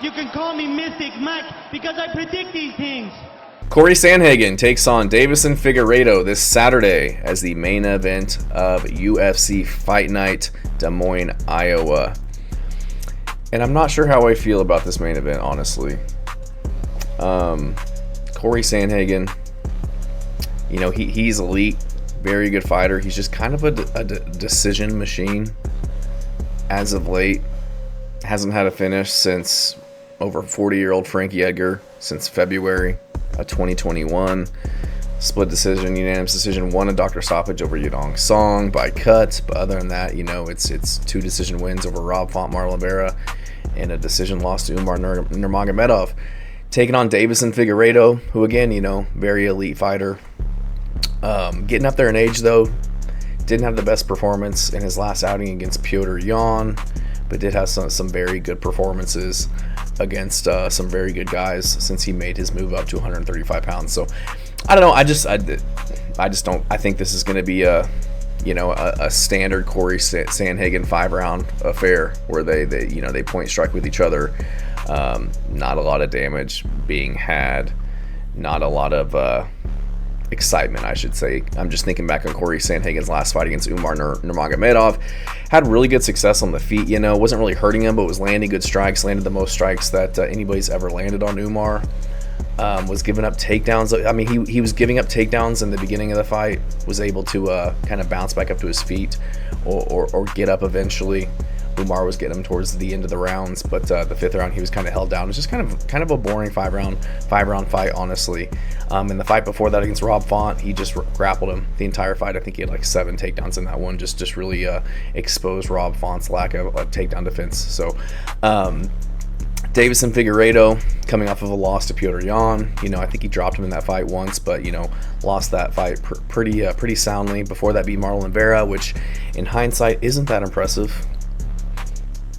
You can call me Mystic Mike because I predict these things. Cory Sandhagen takes on Deiveson Figueiredo this Saturday as the main event of UFC Fight Night, Des Moines, Iowa. And I'm not sure how I feel about this main event, honestly. Cory Sandhagen, you know, he's elite, very good fighter. He's just kind of a decision machine as of late. Hasn't had a finish since over 40-year-old Frankie Edgar since February of 2021. Split decision, unanimous decision, won a doctor stoppage over Yadong Song by cut. But other than that, you know, it's 2 decision wins over Rob Font, Marlon Vera, and a decision loss to Umar Nurmagomedov. Taking on Deiveson Figueiredo, who again, you know, very elite fighter. Getting up there in age though, didn't have the best performance in his last outing against Piotr Jan, but did have some very good performances against some very good guys since he made his move up to 135 pounds. So I don't know. I just don't. I think this is going to be a standard Cory Sandhagen 5-round affair where they point strike with each other. Not a lot of damage being had. Not a lot of excitement, I should say. I'm just thinking back on Cory Sandhagen's last fight against Umar Nurmagomedov. Had really good success on the feet, you know, wasn't really hurting him, but was landing good strikes, landed the most strikes that anybody's ever landed on Umar. Was giving up takedowns. I mean, he was giving up takedowns in the beginning of the fight, was able to kind of bounce back up to his feet or get up eventually. Umar was getting him towards the end of the rounds, but the 5th round he was kind of held down. It was just kind of a boring 5-round fight, honestly. In the fight before that against Rob Font, he just grappled him the entire fight. I think he had like 7 takedowns in that one. Just really exposed Rob Font's lack of takedown defense. So Deiveson Figueiredo coming off of a loss to Piotr Jan. You know, I think he dropped him in that fight once, but you know, lost that fight pretty soundly. Before that beat Marlon Vera, which in hindsight isn't that impressive.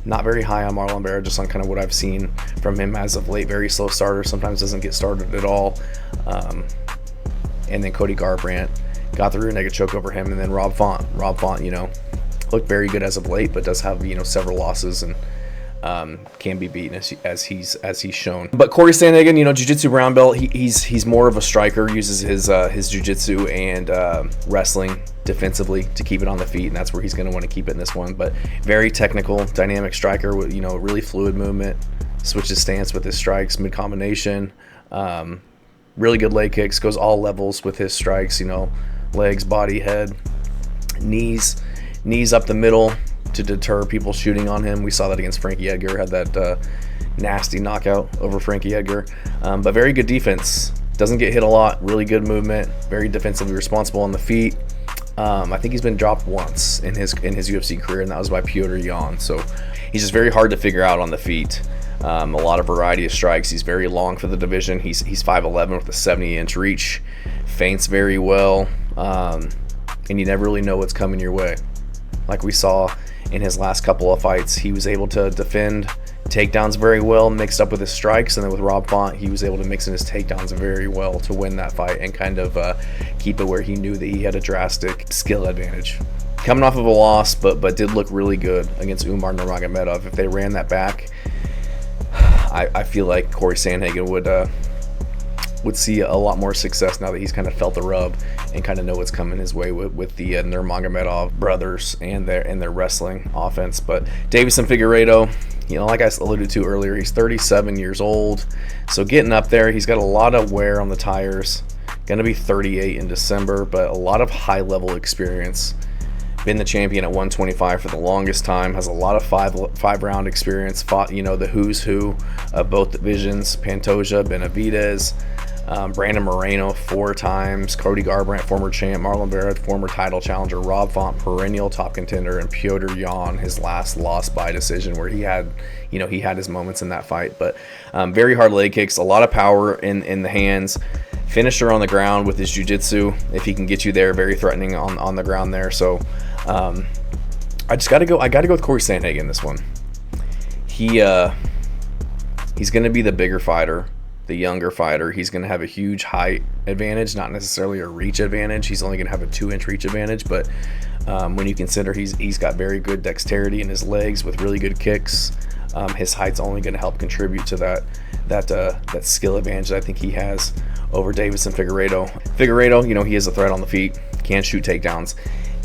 Not very high on Marlon Vera, just on kind of what I've seen from him as of late. Very slow starter, sometimes doesn't get started at all. And then Cody Garbrandt got the rear naked choke over him, and then Rob Font, you know, looked very good as of late, but does have, you know, several losses and can be beaten as he's shown. But Cory Sandhagen, you know, jiu-jitsu brown belt. He's more of a striker. Uses his jiu-jitsu and wrestling defensively to keep it on the feet, and that's where he's going to want to keep it in this one. But very technical, dynamic striker with, you know, really fluid movement. Switches stance with his strikes mid combination. Really good leg kicks. Goes all levels with his strikes. You know, legs, body, head, knees up the middle to deter people shooting on him. We saw that against Frankie Edgar, had that nasty knockout over Frankie Edgar. But very good defense. Doesn't get hit a lot. Really good movement. Very defensively responsible on the feet. I think he's been dropped once in his UFC career, and that was by Piotr Jan. So he's just very hard to figure out on the feet. A lot of variety of strikes. He's very long for the division. He's 5'11" with a 70-inch reach. Feints very well. And you never really know what's coming your way. Like we saw in his last couple of fights, he was able to defend takedowns very well, mixed up with his strikes, and then with Rob Font, he was able to mix in his takedowns very well to win that fight and kind of keep it where he knew that he had a drastic skill advantage. Coming off of a loss, but did look really good against Umar Nurmagomedov. If they ran that back, I feel like Cory Sandhagen would see a lot more success now that he's kind of felt the rub and kind of know what's coming his way with the Nurmagomedov brothers and their wrestling offense. But Deiveson Figueiredo, you know, like I alluded to earlier, he's 37 years old, so getting up there. He's got a lot of wear on the tires. Gonna be 38 in December, but a lot of high-level experience. Been the champion at 125 for the longest time. Has a lot of five-round experience. Fought, you know, the who's who of both divisions: Pantoja, Benavidez, Brandon Moreno 4 times, Cody Garbrandt, former champ, Marlon Vera, former title challenger, Rob Font, perennial top contender, and Piotr Jan, his last loss by decision, where he had his moments in that fight. But very hard leg kicks, a lot of power in the hands. Finisher on the ground with his jiu-jitsu, if he can get you there. Very threatening on the ground there. So I gotta go with Cory Sandhagen in this one. He's going to be the bigger fighter, the younger fighter. He's going to have a huge height advantage, not necessarily a reach advantage. He's only going to have a 2-inch reach advantage, but when you consider he's got very good dexterity in his legs with really good kicks, His height's only going to help contribute to that skill advantage that I think he has over Deiveson Figueiredo. Figueiredo, you know, he is a threat on the feet, can shoot takedowns,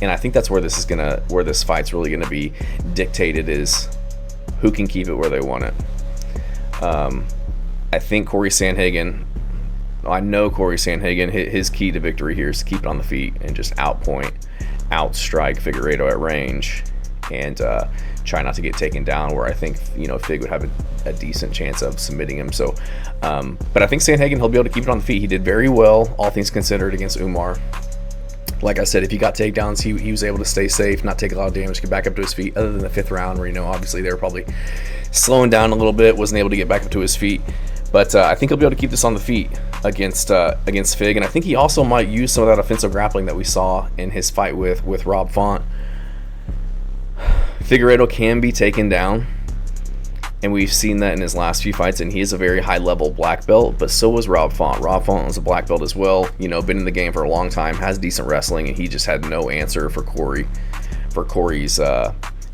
and I think that's where this fight's really gonna be dictated, is who can keep it where they want it. I think Cory Sandhagen, I know Cory Sandhagen, his key to victory here is to keep it on the feet and just outstrike Figueiredo at range, and try not to get taken down, where I think, you know, Fig would have a decent chance of submitting him. So, but I think Sandhagen, he'll be able to keep it on the feet. He did very well, all things considered, against Umar. Like I said, if he got takedowns, he was able to stay safe, not take a lot of damage, get back up to his feet, other than the 5th round where, you know, obviously they were probably slowing down a little bit, wasn't able to get back up to his feet. But I think he'll be able to keep this on the feet against Fig, and I think he also might use some of that offensive grappling that we saw in his fight with Rob Font. Figueiredo can be taken down, and we've seen that in his last few fights, and he is a very high-level black belt, but so was Rob Font. Rob Font was a black belt as well, you know, been in the game for a long time, has decent wrestling, and he just had no answer for Cory's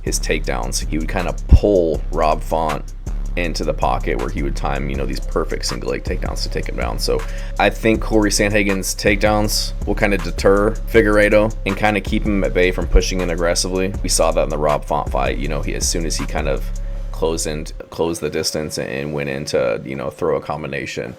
his takedowns. He would kind of pull Rob Font into the pocket where he would time, you know, these perfect single leg takedowns to take him down. So I think Cory Sandhagen's takedowns will kind of deter Figueiredo and kind of keep him at bay from pushing in aggressively. We saw that in the Rob Font fight. You know, as soon as he kind of closed the distance and went in to, you know, throw a combination,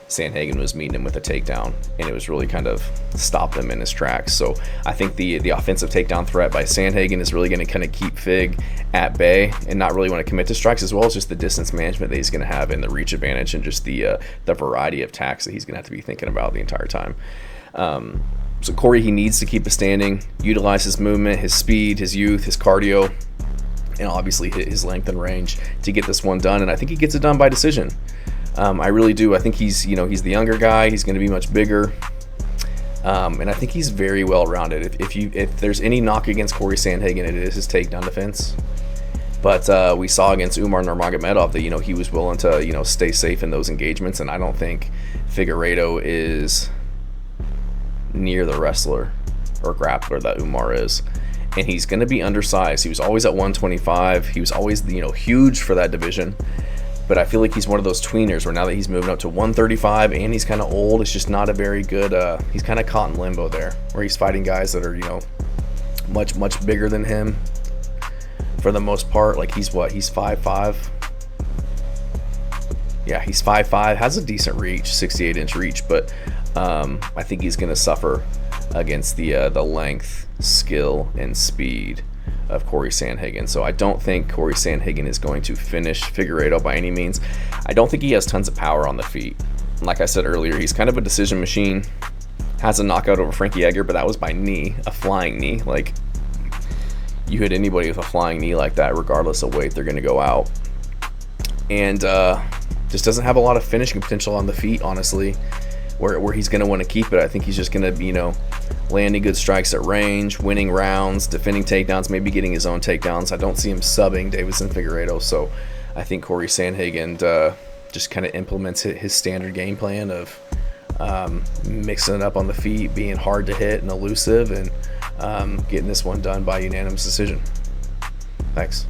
Sandhagen was meeting him with a takedown, and it was really kind of stopped him in his tracks. So I think the offensive takedown threat by Sandhagen is really going to kind of keep Fig at bay and not really want to commit to strikes, as well as just the distance management that he's going to have and the reach advantage and just the variety of attacks that he's going to have to be thinking about the entire time. So Cory, he needs to keep it standing, utilize his movement, his speed, his youth, his cardio, and obviously his length and range to get this one done, and I think he gets it done by decision. I really do. I think he's the younger guy. He's going to be much bigger, and I think he's very well rounded. If there's any knock against Cory Sandhagen, it is his takedown defense. But we saw against Umar Nurmagomedov that, you know, he was willing to, you know, stay safe in those engagements, and I don't think Figueiredo is near the wrestler or grappler that Umar is. And he's going to be undersized. He was always at 125. He was always, you know, huge for that division. But I feel like he's one of those tweeners where now that he's moving up to 135 and he's kind of old, it's just not a very good, he's kind of caught in limbo there, where he's fighting guys that are, you know, much bigger than him for the most part. Like he's 5'5". Yeah, he's 5'5", has a decent reach, 68-inch reach, but I think he's going to suffer against the length, skill, and speed of Cory Sandhagen. So I don't think Cory Sandhagen is going to finish Figueiredo by any means. I don't think he has tons of power on the feet. Like I said earlier, he's kind of a decision machine. Has a knockout over Frankie Edgar, but that was by knee, a flying knee. Like, you hit anybody with a flying knee like that, regardless of weight, they're going to go out. And just doesn't have a lot of finishing potential on the feet, honestly, where he's going to want to keep it. I think he's just going to, you know, landing good strikes at range, winning rounds, defending takedowns, maybe getting his own takedowns. I don't see him subbing Deiveson Figueiredo, so I think Cory Sandhagen just kind of implements his standard game plan of mixing it up on the feet, being hard to hit and elusive, and getting this one done by unanimous decision. Thanks.